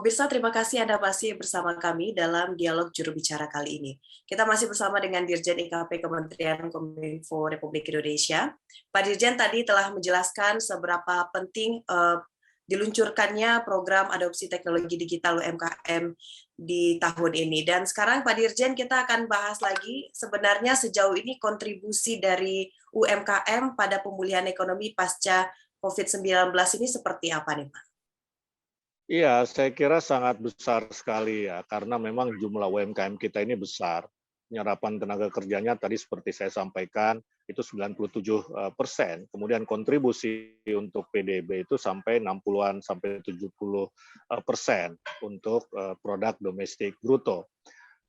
Pemirsa, terima kasih Anda masih bersama kami dalam dialog juru bicara kali ini. Kita masih bersama dengan Dirjen IKP Kementerian Kominfo Republik Indonesia. Pak Dirjen tadi telah menjelaskan seberapa penting diluncurkannya program adopsi teknologi digital UMKM di tahun ini. Dan sekarang Pak Dirjen kita akan bahas lagi sebenarnya sejauh ini kontribusi dari UMKM pada pemulihan ekonomi pasca COVID-19 ini seperti apa nih Pak? Iya, saya kira sangat besar sekali ya, karena memang jumlah UMKM kita ini besar. Penyerapan tenaga kerjanya tadi seperti saya sampaikan itu 97%. Kemudian kontribusi untuk PDB itu sampai 60-an sampai 70% untuk produk domestik bruto.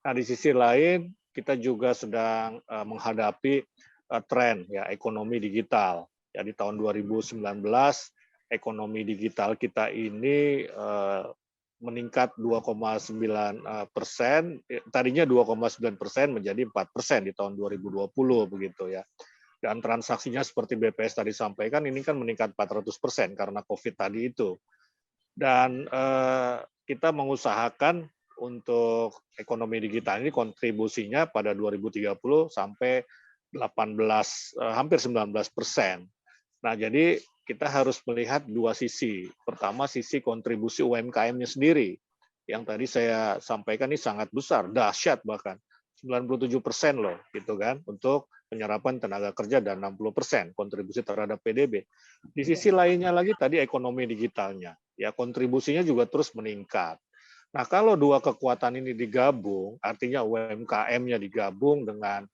Nah, di sisi lain kita juga sedang menghadapi tren ya ekonomi digital. Ya, di tahun 2019 ekonomi digital kita ini meningkat 2,9%, tadinya 2,9% menjadi 4% di tahun 2020 begitu ya. Dan transaksinya seperti BPS tadi sampaikan ini kan meningkat 400% karena COVID tadi itu. Dan kita mengusahakan untuk ekonomi digital ini kontribusinya pada 2030 sampai hampir 19%. Nah, jadi kita harus melihat dua sisi. Pertama, sisi kontribusi UMKM-nya sendiri. Yang tadi saya sampaikan ini sangat besar, dahsyat bahkan. 97% loh, gitu kan, untuk penyerapan tenaga kerja dan 60% kontribusi terhadap PDB. Di sisi lainnya lagi tadi ekonomi digitalnya. Ya, kontribusinya juga terus meningkat. Nah, kalau dua kekuatan ini digabung, artinya UMKM-nya digabung dengan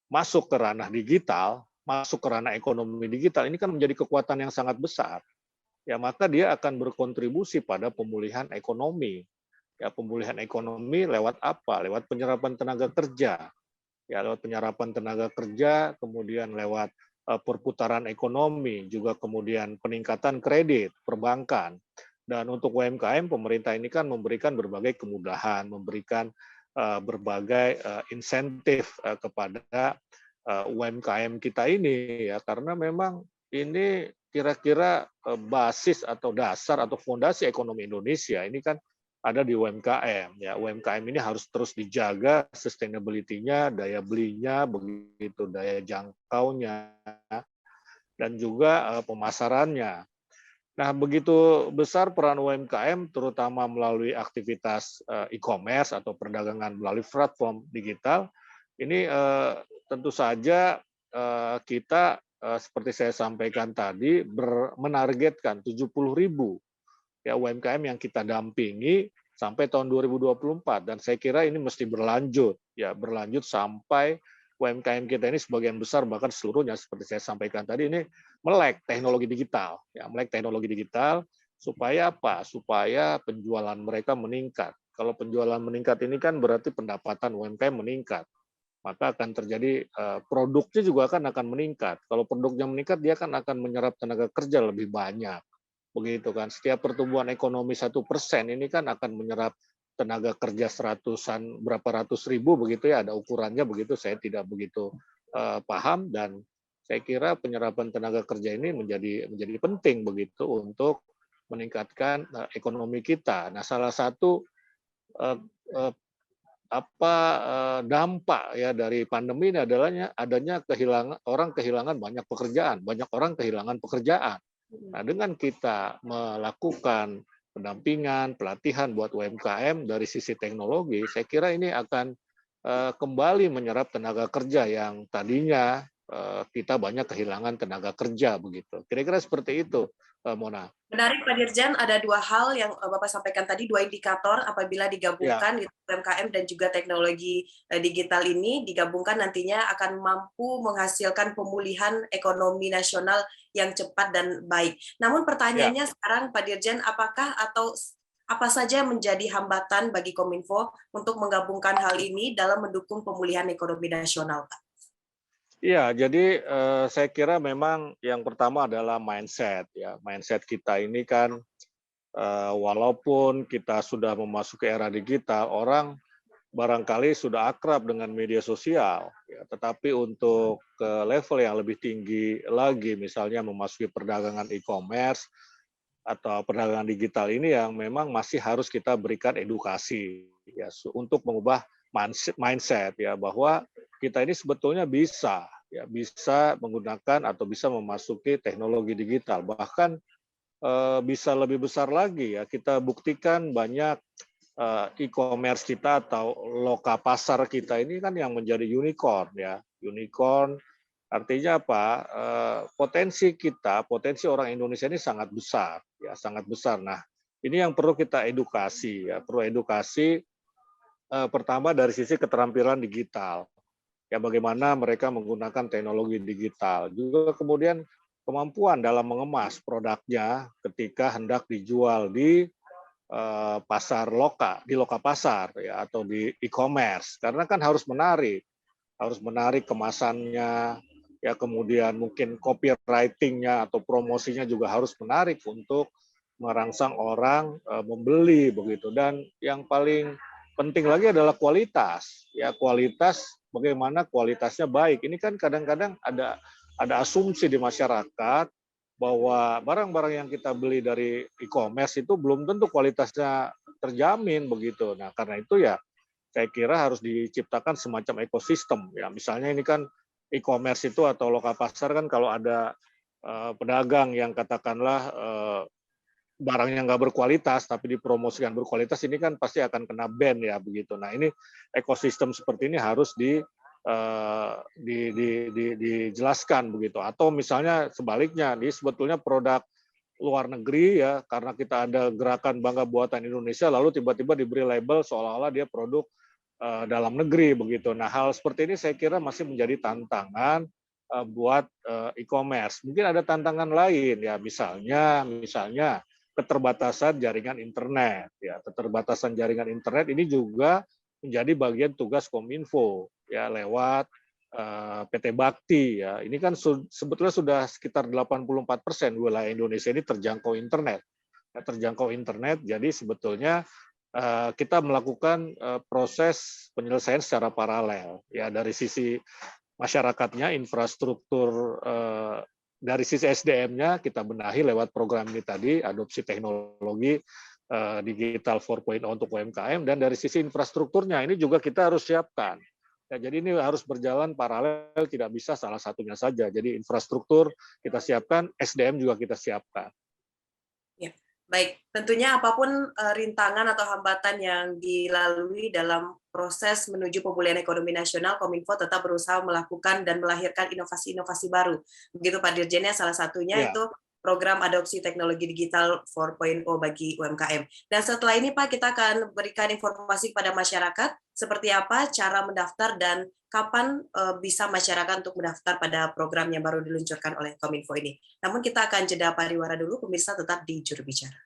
masuk ke ranah digital, masuk ke ranah ekonomi digital, ini kan menjadi kekuatan yang sangat besar. Ya, maka dia akan berkontribusi pada pemulihan ekonomi. Ya, pemulihan ekonomi lewat apa? Lewat penyerapan tenaga kerja. Ya, lewat penyerapan tenaga kerja, kemudian lewat perputaran ekonomi, juga kemudian peningkatan kredit, perbankan. Dan untuk UMKM, pemerintah ini kan memberikan berbagai kemudahan, memberikan berbagai insentif kepada UMKM kita ini ya, karena memang ini kira-kira basis atau dasar atau fondasi ekonomi Indonesia ini kan ada di UMKM ya. UMKM ini harus terus dijaga sustainability-nya, daya belinya, begitu daya jangkaunya dan juga pemasarannya. Nah, begitu besar peran UMKM terutama melalui aktivitas e-commerce atau perdagangan melalui platform digital ini tentu saja kita seperti saya sampaikan tadi menargetkan 70.000 ya UMKM yang kita dampingi sampai tahun 2024 dan saya kira ini mesti berlanjut ya berlanjut sampai UMKM kita ini sebagian besar bahkan seluruhnya seperti saya sampaikan tadi ini melek teknologi digital ya melek teknologi digital supaya apa? Supaya penjualan mereka meningkat. Kalau penjualan meningkat ini kan berarti pendapatan UMKM meningkat. Maka akan terjadi produknya juga akan meningkat. Kalau produknya meningkat, dia akan menyerap tenaga kerja lebih banyak. Begitu kan. Setiap pertumbuhan ekonomi 1% ini kan akan menyerap tenaga kerja berapa ratus ribu begitu ya, ada ukurannya begitu, saya tidak begitu paham dan saya kira penyerapan tenaga kerja ini menjadi penting begitu untuk meningkatkan ekonomi kita. Nah, salah satu dampak ya dari pandemi ini adalah adanya kehilangan banyak pekerjaan, banyak orang kehilangan pekerjaan. Nah, dengan kita melakukan pendampingan, pelatihan buat UMKM dari sisi teknologi, saya kira ini akan kembali menyerap tenaga kerja yang tadinya kita banyak kehilangan tenaga kerja begitu. Kira-kira seperti itu, Mona. Menarik Pak Dirjen, ada dua hal yang Bapak sampaikan tadi, dua indikator apabila digabungkan Ya. UMKM dan juga teknologi digital ini digabungkan nantinya akan mampu menghasilkan pemulihan ekonomi nasional yang cepat dan baik. Namun pertanyaannya sekarang Pak Dirjen, apakah atau apa saja menjadi hambatan bagi Kominfo untuk menggabungkan hal ini dalam mendukung pemulihan ekonomi nasional, Pak? Iya, jadi saya kira memang yang pertama adalah mindset ya. Mindset kita ini kan walaupun kita sudah memasuki era digital, orang barangkali sudah akrab dengan media sosial, ya, tetapi untuk ke level yang lebih tinggi lagi, misalnya memasuki perdagangan e-commerce, atau perdagangan digital ini yang memang masih harus kita berikan edukasi ya untuk mengubah mindset ya bahwa kita ini sebetulnya bisa menggunakan atau bisa memasuki teknologi digital, bahkan bisa lebih besar lagi ya, kita buktikan banyak e-commerce kita atau loka pasar kita ini kan yang menjadi unicorn ya. Unicorn artinya apa? Potensi orang Indonesia ini sangat besar ya, sangat besar. Nah, ini yang perlu kita edukasi ya, perlu edukasi pertama dari sisi keterampilan digital. Ya bagaimana mereka menggunakan teknologi digital. Juga kemudian kemampuan dalam mengemas produknya ketika hendak dijual di pasar di loka pasar ya atau di e-commerce. Karena kan harus menarik kemasannya, ya kemudian mungkin copywriting-nya atau promosinya juga harus menarik untuk merangsang orang membeli begitu. Dan yang paling penting lagi adalah kualitas. Ya kualitas, bagaimana kualitasnya baik. Ini kan kadang-kadang ada asumsi di masyarakat bahwa barang-barang yang kita beli dari e-commerce itu belum tentu kualitasnya terjamin begitu. Nah, karena itu ya saya kira harus diciptakan semacam ekosistem ya. Misalnya ini kan e-commerce itu atau loka pasar kan kalau ada pedagang yang katakanlah barangnya nggak berkualitas tapi dipromosikan berkualitas, ini kan pasti akan kena ban ya begitu. Nah, ini ekosistem seperti ini harus dijelaskan begitu. Atau misalnya sebaliknya, ini sebetulnya produk luar negeri ya, karena kita ada gerakan bangga buatan Indonesia, lalu tiba-tiba diberi label seolah-olah dia produk dalam negeri begitu. Nah, hal seperti ini saya kira masih menjadi tantangan buat e-commerce. Mungkin ada tantangan lain ya, misalnya keterbatasan jaringan internet ya. Keterbatasan jaringan internet ini juga menjadi bagian tugas Kominfo ya lewat PT Bakti ya. Ini kan sebetulnya sudah sekitar 84% wilayah Indonesia ini terjangkau internet. Ya, terjangkau internet, jadi sebetulnya kita melakukan proses penyelesaian secara paralel ya, dari sisi masyarakatnya, infrastruktur dari sisi SDM-nya kita benahi lewat program ini tadi, adopsi teknologi digital 4.0 untuk UMKM, dan dari sisi infrastrukturnya ini juga kita harus siapkan. Ya, jadi ini harus berjalan paralel, tidak bisa salah satunya saja. Jadi infrastruktur kita siapkan, SDM juga kita siapkan. Ya, baik. Tentunya apapun rintangan atau hambatan yang dilalui dalam proses menuju pemulihan ekonomi nasional, Kominfo tetap berusaha melakukan dan melahirkan inovasi-inovasi baru. Begitu Pak Dirjennya, salah satunya Ya. itu program adopsi teknologi digital 4.0 bagi UMKM. Dan setelah ini Pak, kita akan berikan informasi kepada masyarakat seperti apa cara mendaftar dan kapan bisa masyarakat untuk mendaftar pada program yang baru diluncurkan oleh Kominfo ini. Namun kita akan jeda pariwara dulu, pemirsa tetap di Juru Bicara.